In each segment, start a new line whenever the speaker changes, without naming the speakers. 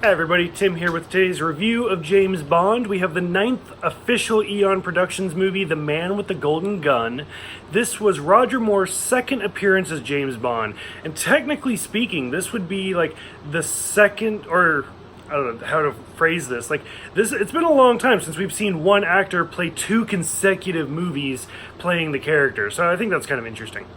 Hi everybody, Tim here with today's review of James Bond. We have the 9th official Eon Productions movie, The Man with the Golden Gun. This was Roger Moore's second appearance as James Bond. And technically speaking, this would be like the second, or I don't know how to phrase this. It's been a long time since we've seen one actor play two consecutive movies playing the character. So I think that's kind of interesting.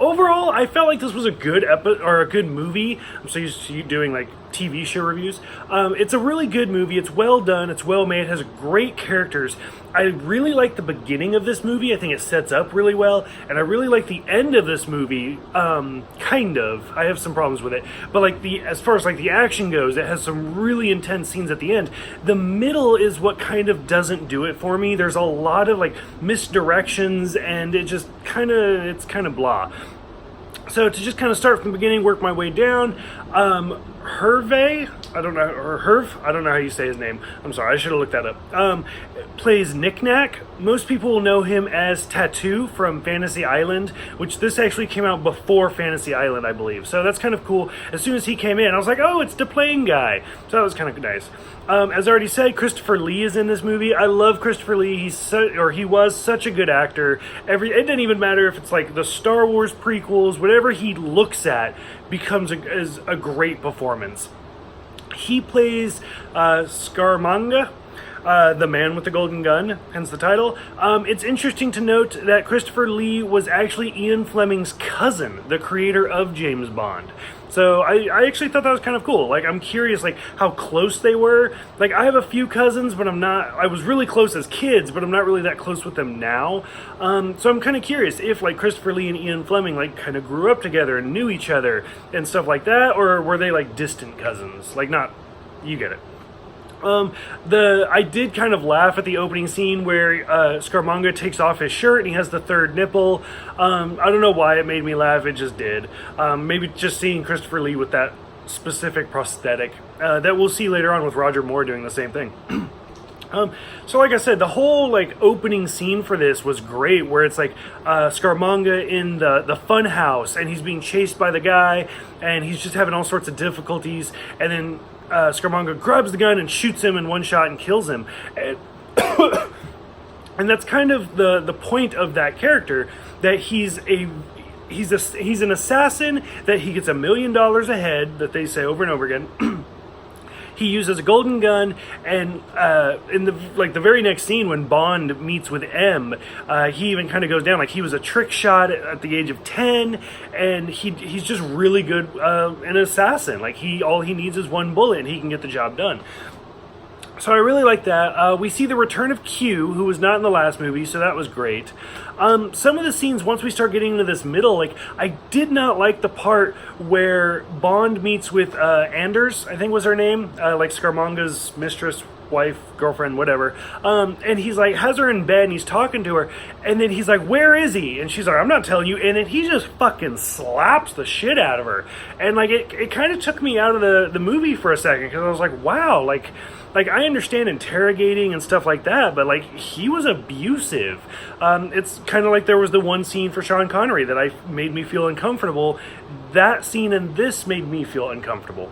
Overall, I felt like this was a good a good movie. I'm so used to doing like TV show reviews. It's a really good movie. It's well done. It's well made. It has great characters. I really like the beginning of this movie. I think it sets up really well, and I really like the end of this movie. Kind of. I have some problems with it, but as far as the action goes, it has some really intense scenes at the end. The middle is what kind of doesn't do it for me. There's a lot of misdirections, and it's kind of blah. So to just kind of start from the beginning, work my way down. Hervé, I don't know how you say his name. I'm sorry, I should have looked that up. Plays Knick Knack. Most people will know him as Tattoo from Fantasy Island, which this actually came out before Fantasy Island, I believe. So that's kind of cool. As soon as he came in, I was like, oh, it's the plane guy. So that was kind of nice. As I already said, Christopher Lee is in this movie. I love Christopher Lee. He was such a good actor. It didn't even matter if it's like the Star Wars prequels, whatever he looks at becomes a great performance. He plays Scaramanga, the man with the golden gun, hence the title. It's interesting to note that Christopher Lee was actually Ian Fleming's cousin, the creator of James Bond. So I actually thought that was kind of cool. I'm curious how close they were. I have a few cousins, but I was really close as kids, but I'm not really that close with them now. So I'm kind of curious if Christopher Lee and Ian Fleming kind of grew up together and knew each other and stuff like that, or were they distant cousins? You get it. I did kind of laugh at the opening scene where Scaramanga takes off his shirt and he has the third nipple. I don't know why it made me laugh, it just did. Maybe just seeing Christopher Lee with that specific prosthetic that we'll see later on with Roger Moore doing the same thing. So like I said, the whole opening scene for this was great, where it's Scaramanga in the fun house and he's being chased by the guy and he's just having all sorts of difficulties, and then Scaramanga grabs the gun and shoots him in one shot and kills him. And that's kind of the point of that character, that he's an assassin, that he gets $1 million ahead, that they say over and over again. He uses a golden gun, and in the very next scene when Bond meets with M, he even kind of goes down he was a trick shot at the age of 10, and he's just really good an assassin. All he needs is one bullet and he can get the job done. So I really like that. We see the return of Q, who was not in the last movie, so that was great. Some of the scenes, once we start getting into this middle, I did not like the part where Bond meets with Anders, I think was her name, Scaramanga's mistress, wife, girlfriend, whatever. And he's has her in bed and he's talking to her, and then he's where is he? And she's like, I'm not telling you. And then he just fucking slaps the shit out of her. And it kind of took me out of the movie for a second, because I was like, wow, I understand interrogating and stuff like that, but he was abusive. It's kind of there was the one scene for Sean Connery that made me feel uncomfortable. That scene and this made me feel uncomfortable.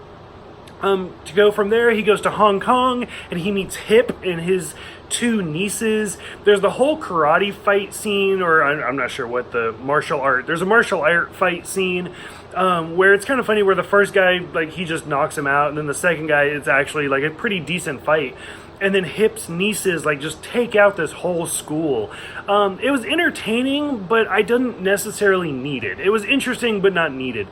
To go from there, he goes to Hong Kong and he meets Hip and his two nieces. There's the whole karate fight scene, or I'm not sure what there's a martial art fight scene, where it's kind of funny, where the first guy, he just knocks him out, and then the second guy, it's actually a pretty decent fight. And then Hip's nieces just take out this whole school. It was entertaining, but I didn't necessarily need it. It was interesting, but not needed.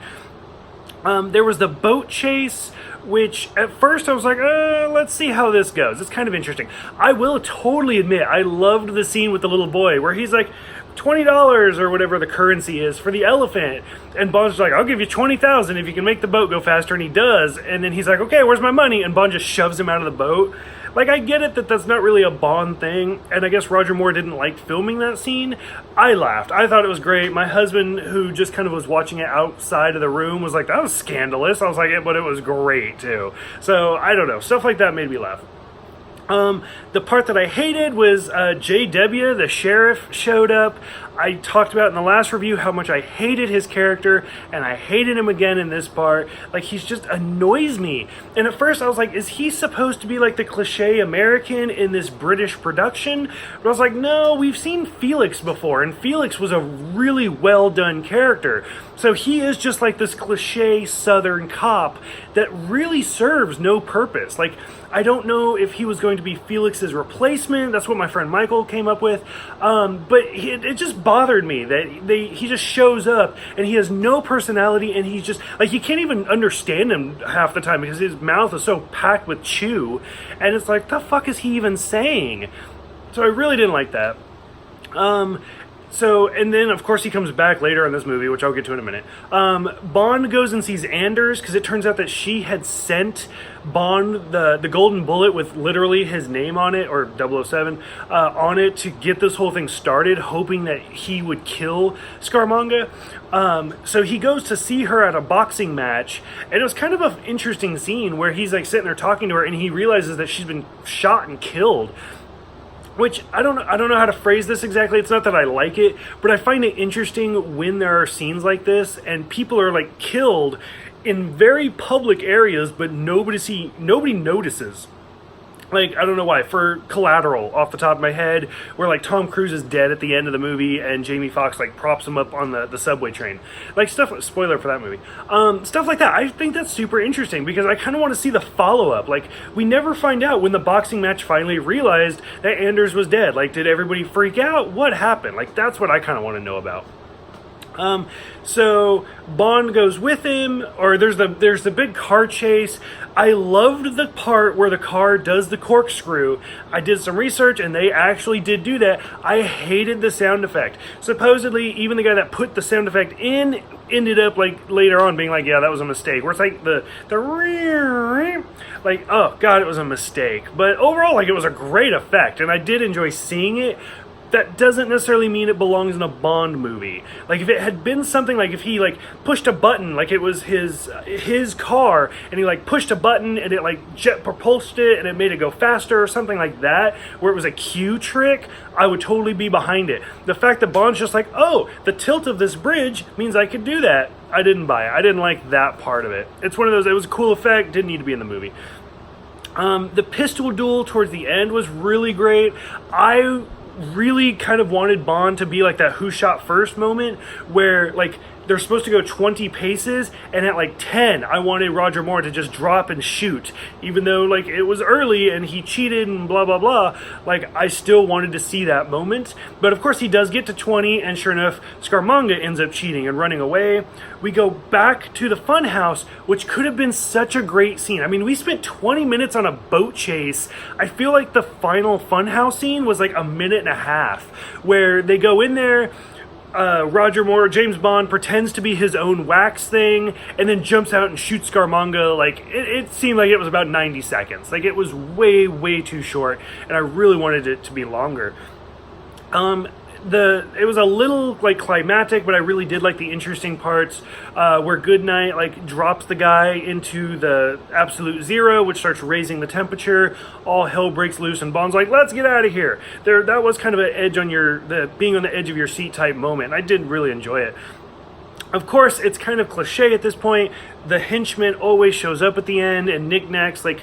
There was the boat chase, which at first I was like, let's see how this goes. It's kind of interesting. I will totally admit, I loved the scene with the little boy where he's $20 or whatever the currency is for the elephant. And Bond's I'll give you 20,000 if you can make the boat go faster. And he does. And then he's like, okay, where's my money? And Bond just shoves him out of the boat. I get it that that's not really a Bond thing, and I guess Roger Moore didn't like filming that scene. I laughed. I thought it was great. My husband, who just kind of was watching it outside of the room, was like, that was scandalous. I was like, but it was great, too. So, I don't know. Stuff like that made me laugh. The part that I hated was JW, the sheriff, showed up. I talked about in the last review how much I hated his character, and I hated him again in this part. Like, he's just annoys me. And at first I was like, is he supposed to be like the cliche American in this British production? But I was like, no, we've seen Felix before, and Felix was a really well done character. So he is just like this cliche Southern cop that really serves no purpose. Like, I don't know if he was going to be Felix's replacement. That's what my friend Michael came up with. But it just bothered me that he just shows up and he has no personality, and he's just like, you can't even understand him half the time because his mouth is so packed with chew, and it's like, the fuck is he even saying? So I really didn't like that. So, and then, of course, he comes back later in this movie, which I'll get to in a minute. Bond goes and sees Anders, because it turns out that she had sent Bond the golden bullet with literally his name on it, or 007, on it, to get this whole thing started, hoping that he would kill Scaramanga. So he goes to see her at a boxing match, and it was kind of an interesting scene where he's like sitting there talking to her, and he realizes that she's been shot and killed. Which, I don't know how to phrase this exactly. It's not that I like it, but I find it interesting when there are scenes like this and people are like killed in very public areas, but nobody notices. Like, I don't know why. For Collateral, off the top of my head, where like Tom Cruise is dead at the end of the movie and Jamie Foxx like props him up on the subway train. Like, stuff, spoiler for that movie. Stuff like that. I think that's super interesting because I kind of want to see the follow-up. Like, we never find out when the boxing match finally realized that Anders was dead. Like, did everybody freak out? What happened? Like, that's what I kind of want to know about. So Bond goes with him, or there's the big car chase. I loved the part where the car does the corkscrew. I did some research and they actually did do that. I hated the sound effect. Supposedly, even the guy that put the sound effect in ended up like later on being like, yeah, that was a mistake. Where it's like the like, oh god, it was a mistake. But overall, like, it was a great effect and I did enjoy seeing it. That doesn't necessarily mean it belongs in a Bond movie. Like, if it had been something like if he like pushed a button, like it was his car, and he like pushed a button and it like jet propulsed it and it made it go faster or something like that, where it was a cue trick, I would totally be behind it. The fact that Bond's just like, oh, the tilt of this bridge means I could do that, I didn't buy it. I didn't like that part of it. It's one of those, it was a cool effect, didn't need to be in the movie. The pistol duel towards the end was really great. I really kind of wanted Bond to be like that who shot first moment where like they're supposed to go 20 paces and at like 10 I wanted Roger Moore to just drop and shoot, even though like it was early and he cheated and blah blah blah. Like, I still wanted to see that moment, but of course he does get to 20 and sure enough Scaramanga ends up cheating and running away. We go back to the funhouse, which could have been such a great scene. I mean, we spent 20 minutes on a boat chase. I feel like the final funhouse scene was like a minute and a half where they go in there, Roger Moore, James Bond, pretends to be his own wax thing and then jumps out and shoots Scaramanga. Like, it seemed like it was about 90 seconds. Like, it was way too short, and I really wanted it to be longer. It was a little like climactic, but I really did like the interesting parts where Goodnight like drops the guy into the absolute zero, which starts raising the temperature. All hell breaks loose, and Bond's like, "Let's get out of here." That was kind of an edge on the being on the edge of your seat type moment. I did really enjoy it. Of course, it's kind of cliche at this point. The henchman always shows up at the end, and knickknacks like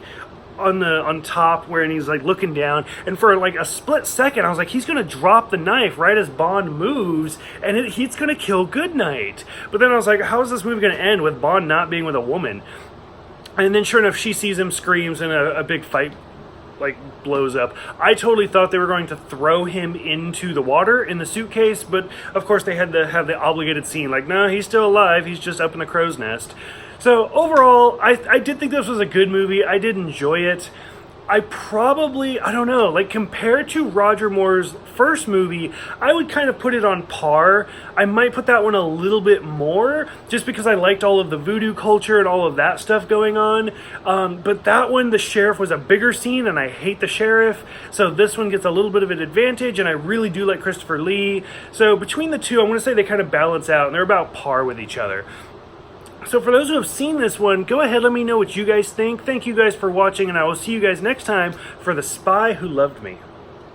on top where he's like looking down, and for like a split second I was like, he's gonna drop the knife right as Bond moves and he's gonna kill Goodnight. But then I was like, how is this movie gonna end with Bond not being with a woman? And then sure enough, she sees him, screams, and a big fight like blows up. I totally thought they were going to throw him into the water in the suitcase, but of course they had to have the obligated scene like, no, he's still alive, he's just up in the crow's nest. So overall, I did think this was a good movie. I did enjoy it. I don't know, like compared to Roger Moore's first movie, I would kind of put it on par. I might put that one a little bit more, just because I liked all of the voodoo culture and all of that stuff going on. But that one, the sheriff was a bigger scene, and I hate the sheriff. So this one gets a little bit of an advantage, and I really do like Christopher Lee. So between the two, I want to say they kind of balance out, and they're about par with each other. So for those who have seen this one, go ahead, let me know what you guys think. Thank you guys for watching, and I will see you guys next time for The Spy Who Loved Me.